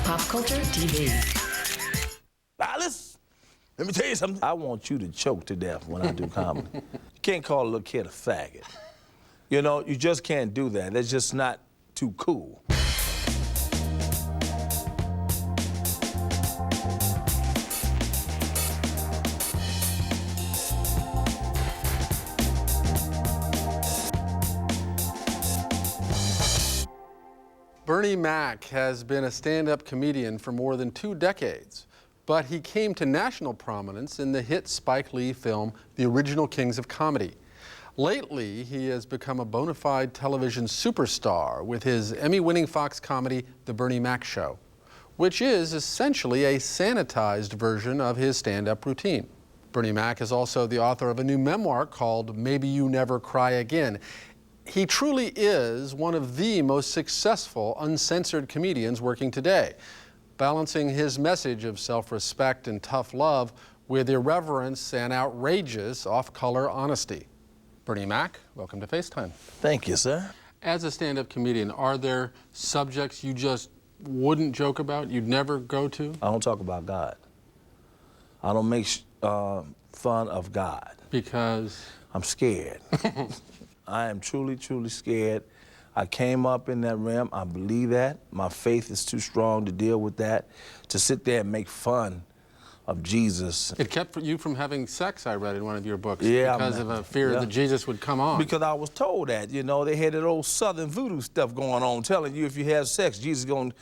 Pop Culture TV. Alice, let me tell you something. I want you to choke to death when I do comedy. You can't call a little kid a faggot. You know, you just can't do that. That's just not too cool. Bernie Mac has been a stand-up comedian for more than 2 decades, but he came to national prominence in the hit Spike Lee film, The Original Kings of Comedy. Lately, he has become a bona fide television superstar with his Emmy-winning Fox comedy, The Bernie Mac Show, which is essentially a sanitized version of his stand-up routine. Bernie Mac is also the author of a new memoir called Maybe You Never Cry Again. He truly is one of the most successful, uncensored comedians working today, balancing his message of self-respect and tough love with irreverence and outrageous off-color honesty. Bernie Mac, welcome to FaceTime. Thank you, sir. As a stand-up comedian, are there subjects you just wouldn't joke about, you'd never go to? I don't talk about God. I don't make fun of God. Because? I'm scared. I am truly, truly scared. I came up in that realm. I believe that. My faith is too strong to deal with that. To sit there and make fun of Jesus. It kept you from having sex, I read in one of your books, yeah, because of a fear that Jesus would come on. Because I was told that, you know, they had that old Southern voodoo stuff going on, telling you if you have sex, Jesus gonna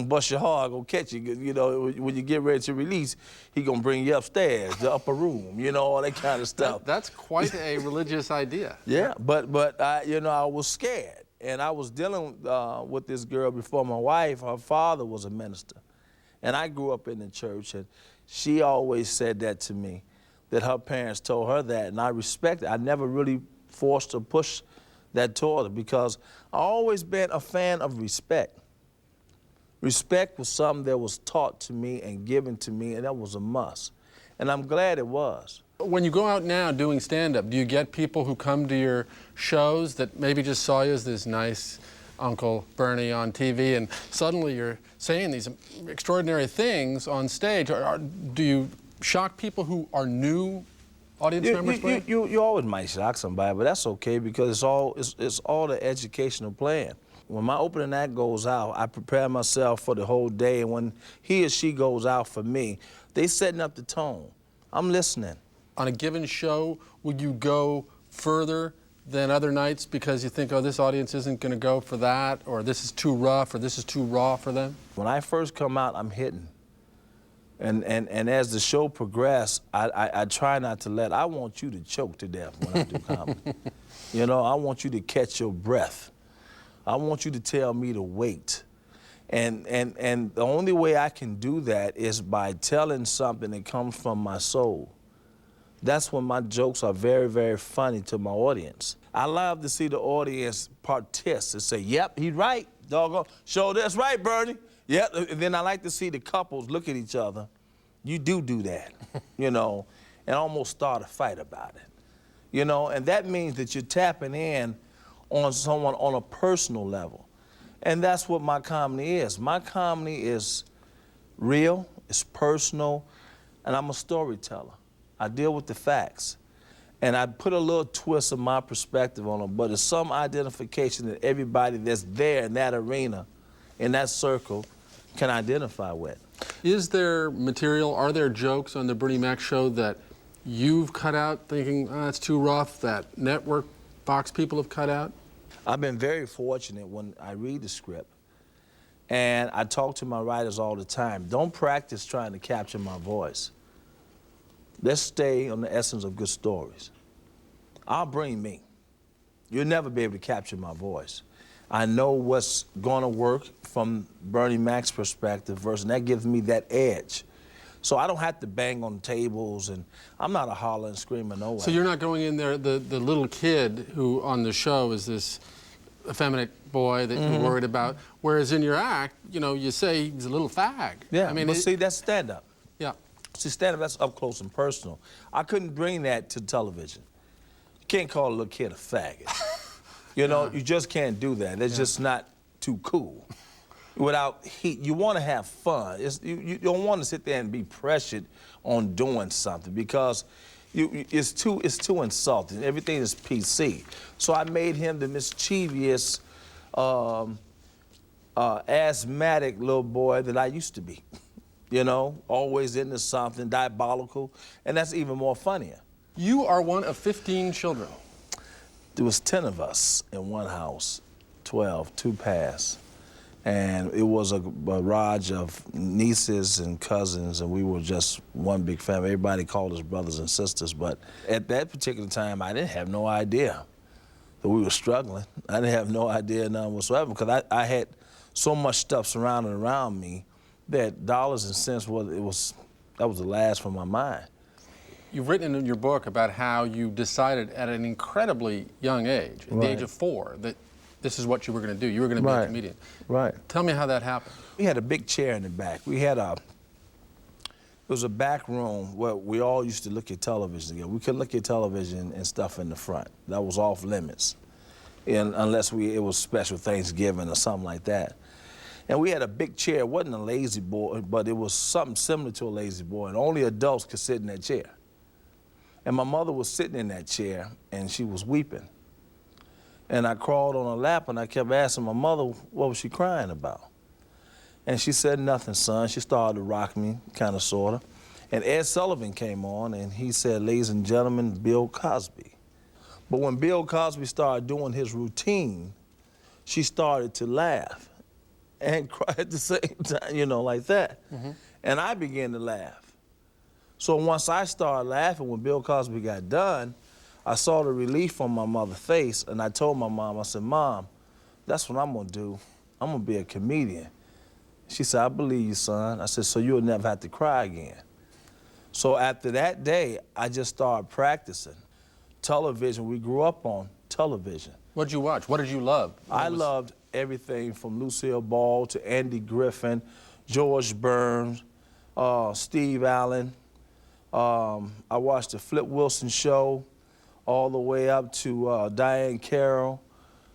bust your heart, gonna catch you. You know, when you get ready to release, he gonna bring you upstairs, the upper room, you know, all that kind of stuff. That's quite a religious idea. Yeah, but I, you know, I was scared, and I was dealing with this girl before my wife. Her father was a minister, and I grew up in the church, and she always said that to me, that her parents told her that, and I respect it. I never really forced or pushed that toward her because I always been a fan of respect. Respect was something that was taught to me and given to me, and that was a must. And I'm glad it was. When you go out now doing stand-up, do you get people who come to your shows that maybe just saw you as this nice Uncle Bernie on TV, and suddenly you're saying these extraordinary things on stage? Do you shock people who are new audience members? You always might shock somebody, but that's okay because it's all the educational plan. When my opening act goes out, I prepare myself for the whole day, and when he or she goes out for me, they setting up the tone. I'm listening. On a given show, would you go further than other nights because you think, oh, this audience isn't going to go for that, or this is too rough, or this is too raw for them? When I first come out, I'm hitting. And as the show progresses, I try not to I want you to choke to death when I do comedy. You know, I want you to catch your breath. I want you to tell me to wait. And the only way I can do that is by telling something that comes from my soul. That's when my jokes are very, very funny to my audience. I love to see the audience participate and say, yep, he's right, doggone. Show that's right, Bernie. Yep, and then I like to see the couples look at each other. You do that, you know, and almost start a fight about it. You know, and that means that you're tapping in on someone on a personal level. And that's what my comedy is. My comedy is real, it's personal, and I'm a storyteller. I deal with the facts. And I put a little twist of my perspective on them, but it's some identification that everybody that's there in that arena, in that circle, can identify with. Is there material, are there jokes on the Bernie Mac Show that you've cut out thinking, oh, that's too rough, that network Fox people have cut out? I've been very fortunate when I read the script, and I talk to my writers all the time. Don't practice trying to capture my voice. Let's stay on the essence of good stories. I'll bring me. You'll never be able to capture my voice. I know what's going to work from Bernie Mac's perspective versus, and that gives me that edge. So I don't have to bang on tables, and I'm not a holler and screamer no way. So you're not going in there, the little kid who on the show is this effeminate boy that you're worried about, whereas in your act, you know, you say he's a little fag. Yeah, I mean, but see, that's stand-up. Yeah. See, stand-up, that's up close and personal. I couldn't bring that to television. You can't call a little kid a faggot. You know, you just can't do that. That's just not too cool. without heat. You want to have fun. You don't want to sit there and be pressured on doing something because it's too insulting. Everything is PC. So I made him the mischievous, asthmatic little boy that I used to be. You know, always into something diabolical, and that's even more funnier. You are one of 15 children. There was 10 of us in one house, 12, 2 passed. And it was a barrage of nieces and cousins, and we were just one big family. Everybody called us brothers and sisters, but at that particular time, I didn't have no idea that we were struggling. I didn't have no idea none whatsoever, because I had so much stuff surrounding around me that dollars and cents that was the last from my mind. You've written in your book about how you decided at an incredibly young age, at the age of 4, that this is what you were going to do. You were going to be a comedian. Right. Tell me how that happened. We had a big chair in the back. It was a back room where we all used to look at television together. We couldn't look at television and stuff in the front. That was off limits, unless it was special Thanksgiving or something like that. And we had a big chair. It wasn't a lazy boy, but it was something similar to a lazy boy, and only adults could sit in that chair. And my mother was sitting in that chair, and she was weeping. And I crawled on her lap, and I kept asking my mother, what was she crying about? And she said, nothing, son. She started to rock me, kind of, sort of. And Ed Sullivan came on, and he said, ladies and gentlemen, Bill Cosby. But when Bill Cosby started doing his routine, she started to laugh and cry at the same time, you know, like that. Mm-hmm. And I began to laugh. So once I started laughing, when Bill Cosby got done, I saw the relief on my mother's face, and I told my mom, I said, Mom, that's what I'm gonna do. I'm gonna be a comedian. She said, I believe you, son. I said, so you'll never have to cry again. So after that day, I just started practicing. Television, we grew up on television. What did you watch? What did you love? I loved everything from Lucille Ball to Andy Griffin, George Burns, Steve Allen. I watched the Flip Wilson Show all the way up to Diane Carroll.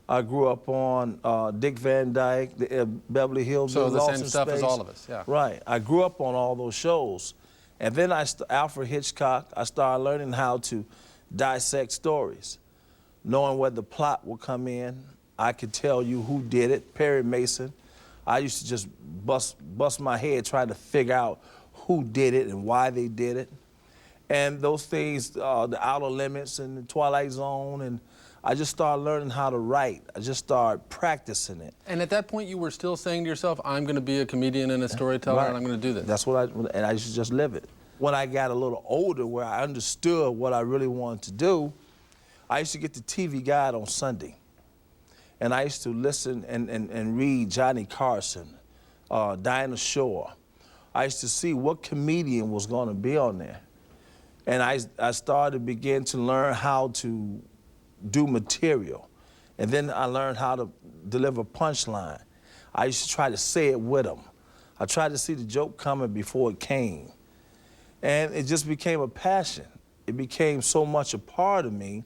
I grew up on Dick Van Dyke, the Beverly Hills. So the Lost same in stuff Space. as all of us, yeah. Right. I grew up on all those shows. And then Alfred Hitchcock, I started learning how to dissect stories. Knowing where the plot would come in, I could tell you who did it. Perry Mason. I used to just bust my head trying to figure out who did it and why they did it. And those things, the Outer Limits and the Twilight Zone, and I just started learning how to write. I just started practicing it. And at that point, you were still saying to yourself, I'm going to be a comedian and a storyteller, and I'm going to do this. That's what and I used to just live it. When I got a little older, where I understood what I really wanted to do, I used to get the TV Guide on Sunday. And I used to listen and read Johnny Carson, Dinah Shore. I used to see what comedian was going to be on there. And I started to begin to learn how to do material. And then I learned how to deliver punchline. I used to try to say it with them. I tried to see the joke coming before it came. And it just became a passion. It became so much a part of me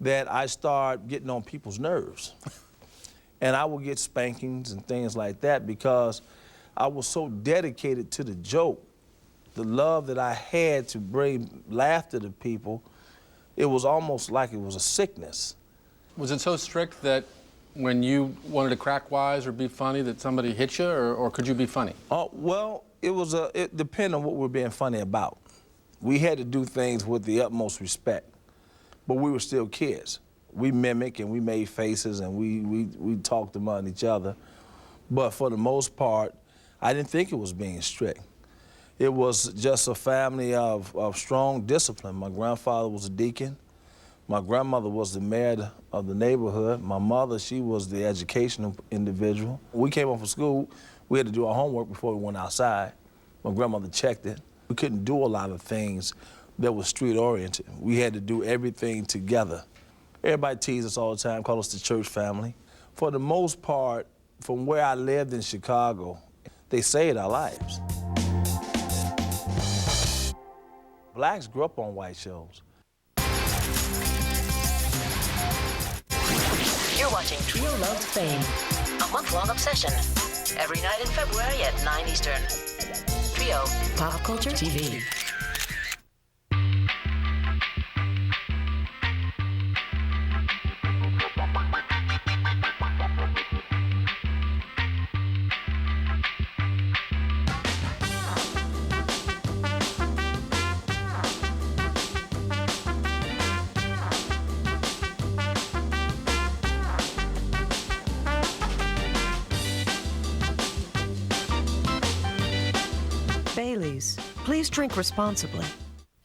that I started getting on people's nerves. And I would get spankings and things like that because I was so dedicated to the joke. The love that I had to bring laughter to people, it was almost like it was a sickness. Was it so strict that when you wanted to crack wise or be funny that somebody hit you, or could you be funny? Well, it depended on what we were being funny about. We had to do things with the utmost respect, but we were still kids. We mimicked and we made faces and we talked among each other. But for the most part, I didn't think it was being strict. It was just a family of strong discipline. My grandfather was a deacon. My grandmother was the mayor of the neighborhood. My mother, she was the educational individual. When we came home from school, we had to do our homework before we went outside. My grandmother checked it. We couldn't do a lot of things that were street-oriented. We had to do everything together. Everybody teased us all the time, called us the church family. For the most part, from where I lived in Chicago, they saved our lives. Blacks grew up on white shows. You're watching Trio Loves Fame, a month-long obsession. Night, every night in February at 9 Eastern. Trio Pop Culture TV. Bailey's. Please drink responsibly.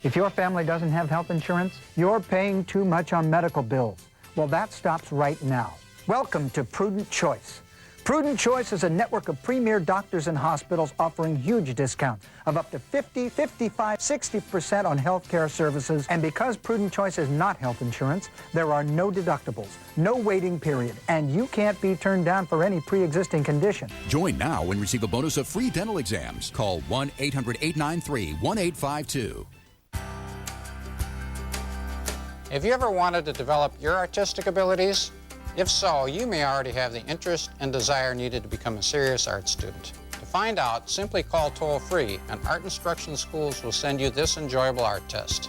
If your family doesn't have health insurance, you're paying too much on medical bills. Well, that stops right now. Welcome to Prudent Choice. Prudent Choice is a network of premier doctors and hospitals offering huge discounts of up to 50, 55, 60% on health care services. And because Prudent Choice is not health insurance, there are no deductibles, no waiting period, and you can't be turned down for any pre-existing condition. Join now and receive a bonus of free dental exams. Call 1-800-893-1852. Have you ever wanted to develop your artistic abilities? If so, you may already have the interest and desire needed to become a serious art student. To find out, simply call toll-free and Art Instruction Schools will send you this enjoyable art test.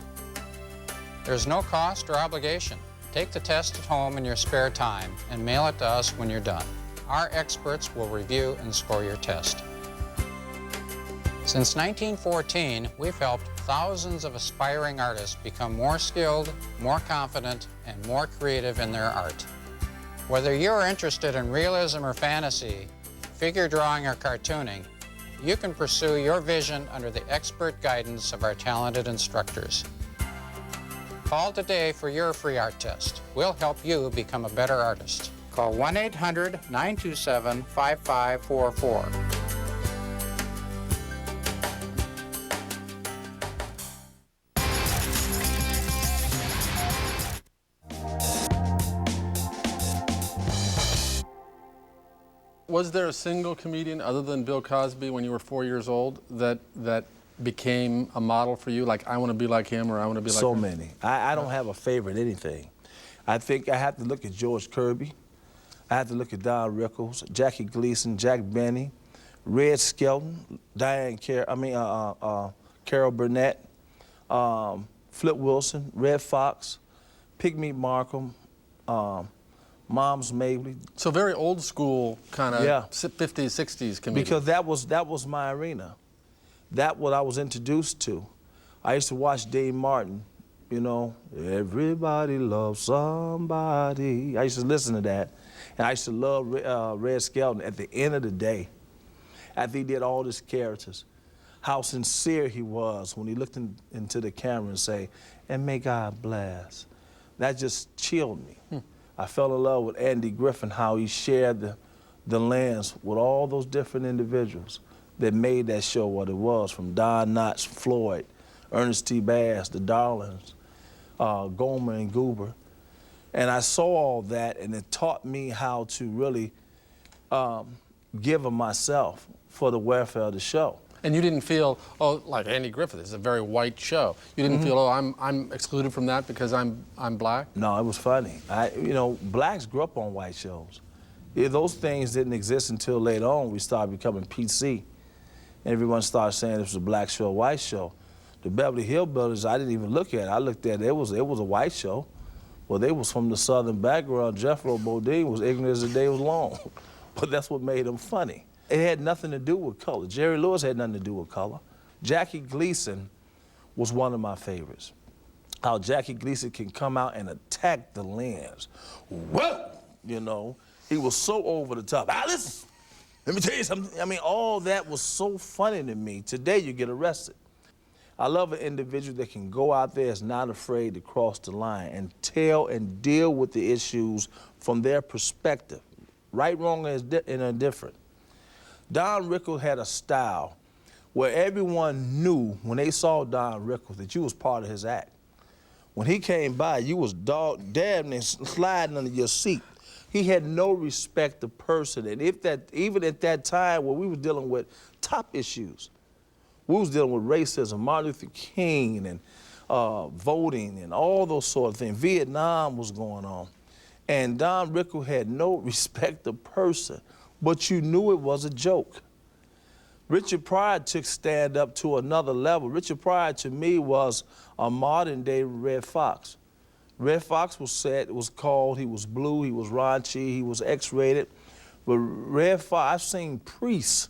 There's no cost or obligation. Take the test at home in your spare time and mail it to us when you're done. Our experts will review and score your test. Since 1914, we've helped thousands of aspiring artists become more skilled, more confident, and more creative in their art. Whether you're interested in realism or fantasy, figure drawing or cartooning, you can pursue your vision under the expert guidance of our talented instructors. Call today for your free art test. We'll help you become a better artist. Call 1-800-927-5544. Was there a single comedian other than Bill Cosby when you were 4 years old that became a model for you? Like, I want to be like him, or I want to be like So him? many. I don't have a favorite anything. I think I have to look at George Kirby. I have to look at Don Rickles, Jackie Gleason, Jack Benny, Red Skelton, Carol Burnett, Flip Wilson, Red Fox, Pygmy Markham, Moms Mabley. So very old school kind of Yeah. 50s, 60s comedian. Because that was my arena. That what I was introduced to. I used to watch Dave Martin, you know, everybody loves somebody. I used to listen to that. And I used to love Red Skelton. At the end of the day, after he did all his characters, how sincere he was when he looked into the camera and say, and may God bless. That just chilled me. I fell in love with Andy Griffin, how he shared the lens with all those different individuals that made that show what it was, from Don Knotts, Floyd, Ernest T. Bass, the Darlings, Gomer and Goober. And I saw all that, and it taught me how to really give of myself for the welfare of the show. And you didn't feel, oh, like Andy Griffith, it's a very white show. You didn't feel, oh, I'm excluded from that because I'm black? No, it was funny. You know, blacks grew up on white shows. Yeah, those things didn't exist until later on. We started becoming PC. And everyone started saying this was a black show, a white show. The Beverly Hillbillies, I didn't even look at it. I looked at it, it was a white show. Well, they was from the southern background. Jethro Bodine was ignorant as the day was long. But that's what made them funny. It had nothing to do with color. Jerry Lewis had nothing to do with color. Jackie Gleason was one of my favorites. How Jackie Gleason can come out and attack the lens. Whoa! You know, he was so over the top. Alice, let me tell you something. I mean, all that was so funny to me. Today you get arrested. I love an individual that can go out there, is not afraid to cross the line and tell and deal with the issues from their perspective. Right, wrong, and indifferent. Don Rickles had a style where everyone knew when they saw Don Rickles that you was part of his act. When he came by, you was damn near sliding under your seat. He had no respect of person, and even at that time where we were dealing with top issues, we was dealing with racism, Martin Luther King, and voting, and all those sort of things. Vietnam was going on, and Don Rickles had no respect of person. but you knew it was a joke. Richard Pryor took stand-up to another level. Richard Pryor, to me, was a modern-day Red Fox. Red Fox was called, he was blue, he was raunchy, he was X-rated. But Red Fox, I've seen priests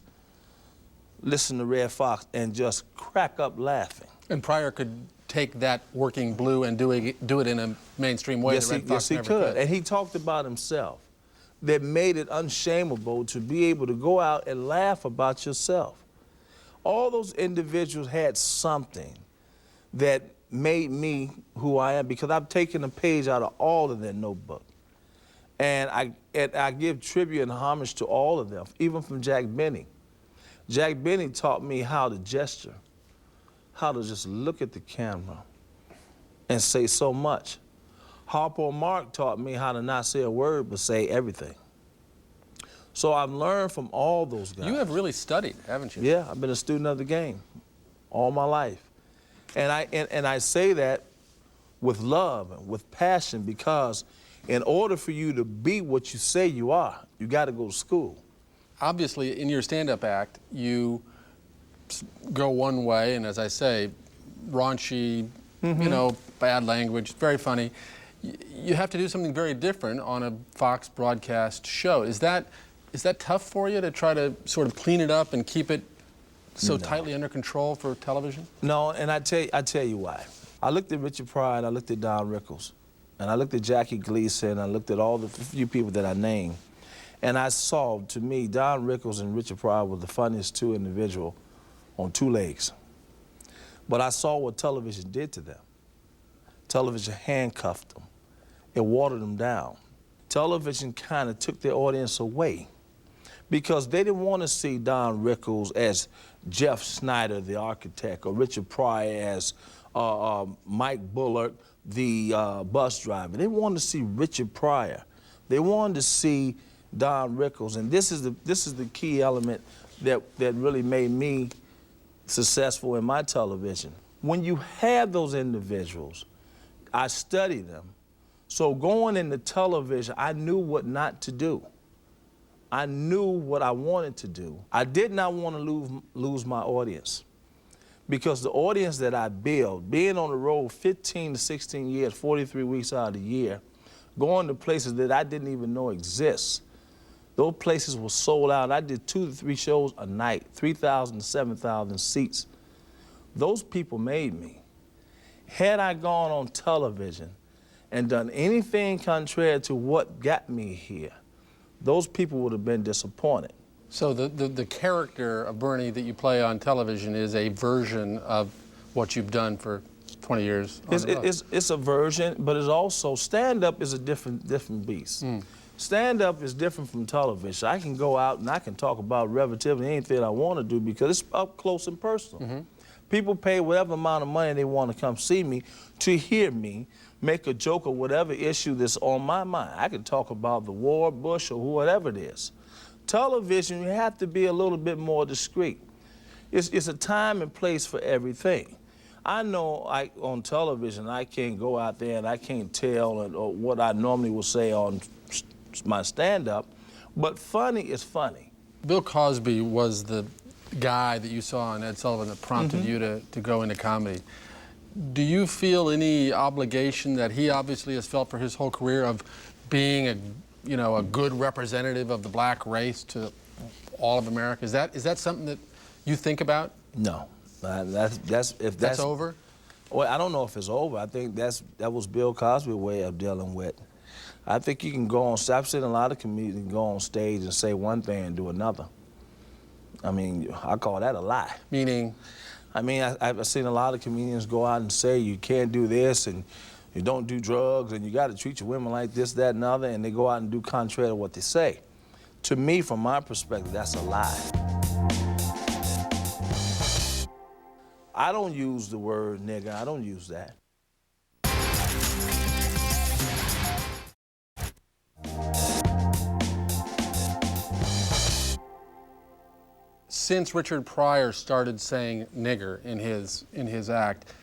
listen to Red Fox and just crack up laughing. And Pryor could take that working blue and do it in a mainstream way. Yes, that Red Fox he never could. And he talked about himself. That made it unshameable to be able to go out and laugh about yourself. All those individuals had something that made me who I am, because I've taken a page out of all of their notebook. And I give tribute and homage to all of them, even from Jack Benny. Jack Benny taught me how to gesture, how to just look at the camera and say so much. Harpo Mark taught me how to not say a word, but say everything. So I've learned from all those guys. You have really studied, haven't you? Yeah, I've been a student of the game all my life. And I say that with love and with passion, because in order for you to be what you say you are, you got to go to school. Obviously, in your stand-up act, you go one way, and as I say, raunchy, you know, bad language, very funny. You have to do something very different on a Fox broadcast show. Is that tough for you to try to sort of clean it up and keep it so tightly under control for television? No, and I tell you why. I looked at Richard Pryor, and I looked at Don Rickles, and I looked at Jackie Gleason, and I looked at all the few people that I named, and I saw, to me, Don Rickles and Richard Pryor were the funniest two individuals on two legs. But I saw what television did to them. Television handcuffed them. It watered them down. Television kind of took their audience away, because they didn't want to see Don Rickles as Jeff Snyder, the architect, or Richard Pryor as Mike Bullard, the bus driver. They wanted to see Richard Pryor. They wanted to see Don Rickles, and this is the key element that really made me successful in my television. When you have those individuals, I study them. So going into television, I knew what not to do. I knew what I wanted to do. I did not want to lose my audience, because the audience that I built, being on the road 15 to 16 years, 43 weeks out of the year, going to places that I didn't even know exist. Those places were sold out. I did 2 to 3 shows a night, 3,000 to 7,000 seats. Those people made me. Had I gone on television and done anything contrary to what got me here, those people would have been disappointed. So the character of Bernie that you play on television is a version of what you've done for 20 years on the road. It's a version, but it's also, stand-up is a different beast. Stand-up is different from television. I can go out and I can talk about relatively anything I want to do, because it's up close and personal. People pay whatever amount of money they want to come see me to hear me make a joke of whatever issue that's on my mind. I can talk about the war, Bush, or whatever it is. Television, you have to be a little bit more discreet. It's a time and place for everything. I know on television, I can't go out there and I can't tell what I normally would say on my stand-up, but funny is funny. Bill Cosby was the guy that you saw on Ed Sullivan that prompted you to go into comedy. Do you feel any obligation that he obviously has felt for his whole career of being a good representative of the black race to all of America? Is that something that you think about? No, that's over. Well, I don't know if it's over. I think that was Bill Cosby's way of dealing with. I think you can go on. I've seen a lot of comedians go on stage and say one thing and do another. I mean, I call that a lie. Meaning? I mean, I've seen a lot of comedians go out and say you can't do this and you don't do drugs and you got to treat your women like this, that, and other, and they go out and do contrary to what they say. To me, from my perspective, that's a lie. I don't use the word nigger. I don't use that. Since Richard Pryor started saying nigger in his act,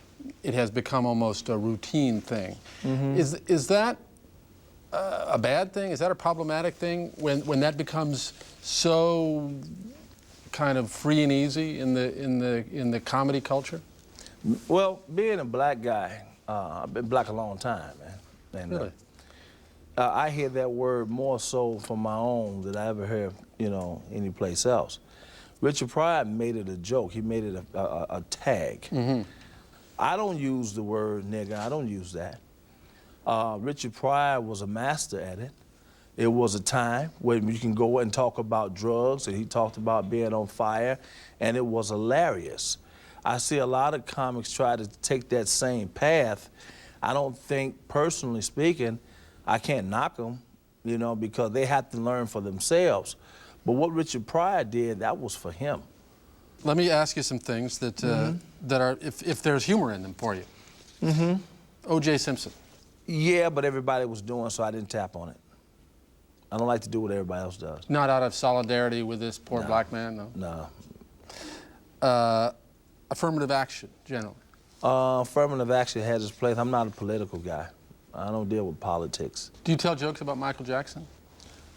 it has become almost a routine thing. Is that a bad thing? Is that a problematic thing when that becomes so kind of free and easy in the comedy culture? Well, being a black guy, I've been black a long time, man. And, Really? I hear that word more so from my own than I ever hear, any place else. Richard Pryor made it a joke. He made it a tag. Mm-hmm. I don't use the word nigger. I don't use that. Richard Pryor was a master at it. It was a time when you can go and talk about drugs, and he talked about being on fire, and it was hilarious. I see a lot of comics try to take that same path. I don't think, personally speaking, I can't knock them, because they have to learn for themselves. But what Richard Pryor did, that was for him. Let me ask you some things that that are, if there's humor in them for you. Mm-hmm. O.J. Simpson. Yeah, but everybody was doing, so I didn't tap on it. I don't like to do what everybody else does. Not out of solidarity with this poor black man, No. Affirmative action, generally. Affirmative action has its place. I'm not a political guy. I don't deal with politics. Do you tell jokes about Michael Jackson?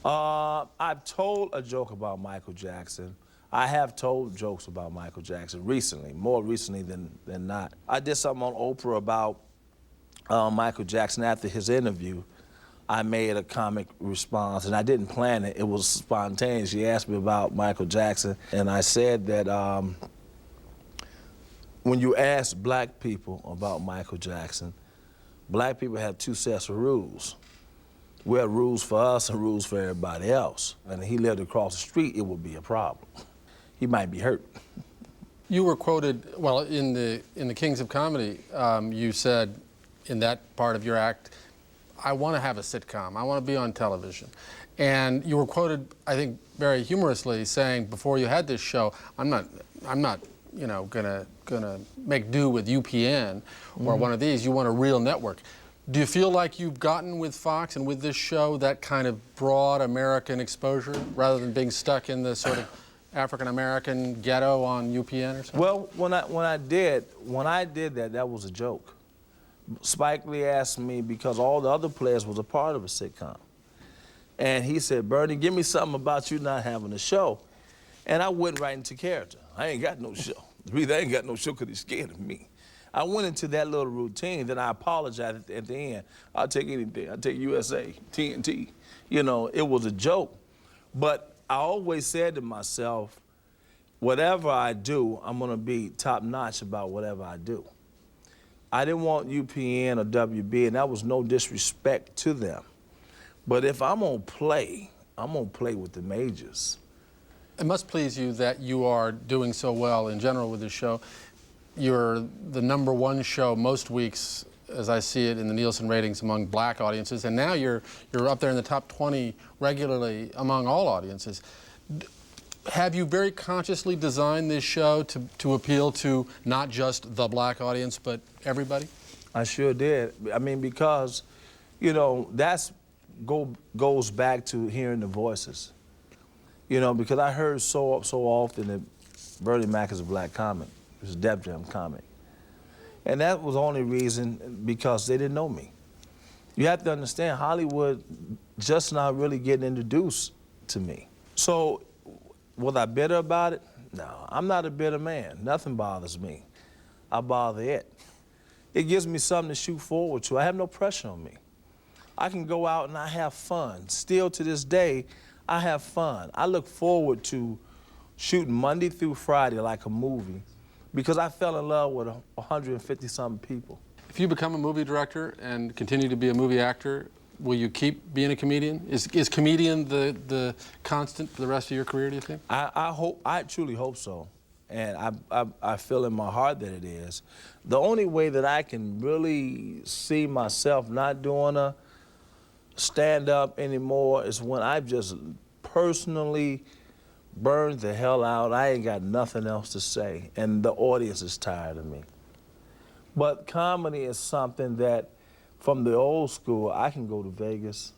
I've told a joke about Michael Jackson. I have told jokes about Michael Jackson recently, more recently than not. I did something on Oprah about Michael Jackson after his interview. I made a comic response, and I didn't plan it. It was spontaneous. She asked me about Michael Jackson, and I said that when you ask black people about Michael Jackson, black people have two sets of rules. We have rules for us and rules for everybody else. And if he lived across the street, it would be a problem. He might be hurt. You were quoted, well, in the Kings of Comedy, you said in that part of your act, I want to have a sitcom. I want to be on television. And you were quoted, I think, very humorously saying before you had this show, I'm not, gonna make do with UPN or one of these. You want a real network. Do you feel like you've gotten with Fox and with this show that kind of broad American exposure rather than being stuck in the sort of African-American ghetto on UPN or something? Well, when I did that, that was a joke. Spike Lee asked me because all the other players was a part of a sitcom. And he said, Bernie, give me something about you not having a show. And I went right into character. I ain't got no show. The reason I ain't got no show because he's scared of me. I went into that little routine, then I apologized at the end. I'll take anything. I'll take USA, TNT. It was a joke. But I always said to myself, whatever I do, I'm gonna be top-notch about whatever I do. I didn't want UPN or WB, and that was no disrespect to them. But if I'm gonna play with the majors. It must please you that you are doing so well in general with this show. You're the #1 show most weeks, as I see it in the Nielsen ratings, among black audiences, and now you're up there in the top 20 regularly among all audiences. Have you very consciously designed this show to appeal to not just the black audience, but everybody? I sure did. I mean, because, that's goes back to hearing the voices. Because I heard so often that Bernie Mac is a black comic. He was a Def Jam comic. And that was the only reason because they didn't know me. You have to understand, Hollywood just not really getting introduced to me. So, was I bitter about it? No, I'm not a bitter man. Nothing bothers me. I bother it. It gives me something to shoot forward to. I have no pressure on me. I can go out and I have fun. Still to this day, I have fun. I look forward to shooting Monday through Friday like a movie because I fell in love with 150-something people. If you become a movie director and continue to be a movie actor, will you keep being a comedian? Is comedian the constant for the rest of your career, do you think? I truly hope so. And I feel in my heart that it is. The only way that I can really see myself not doing a stand-up anymore is when I've just personally burned the hell out. I ain't got nothing else to say, and the audience is tired of me. But comedy is something that, from the old school, I can go to Vegas.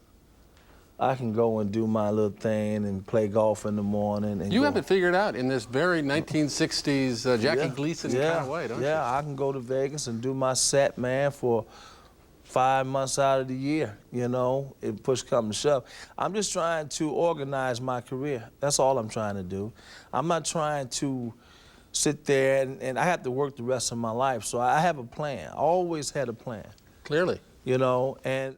I can go and do my little thing and play golf in the morning. And you have it figured out in this very 1960s Jackie Gleason kind of way, don't you? Yeah, I can go to Vegas and do my set, man, for 5 months out of the year, you know, if push comes to shove. I'm just trying to organize my career. That's all I'm trying to do. I'm not trying to sit there and I have to work the rest of my life. So I have a plan. I always had a plan. Clearly. You know, and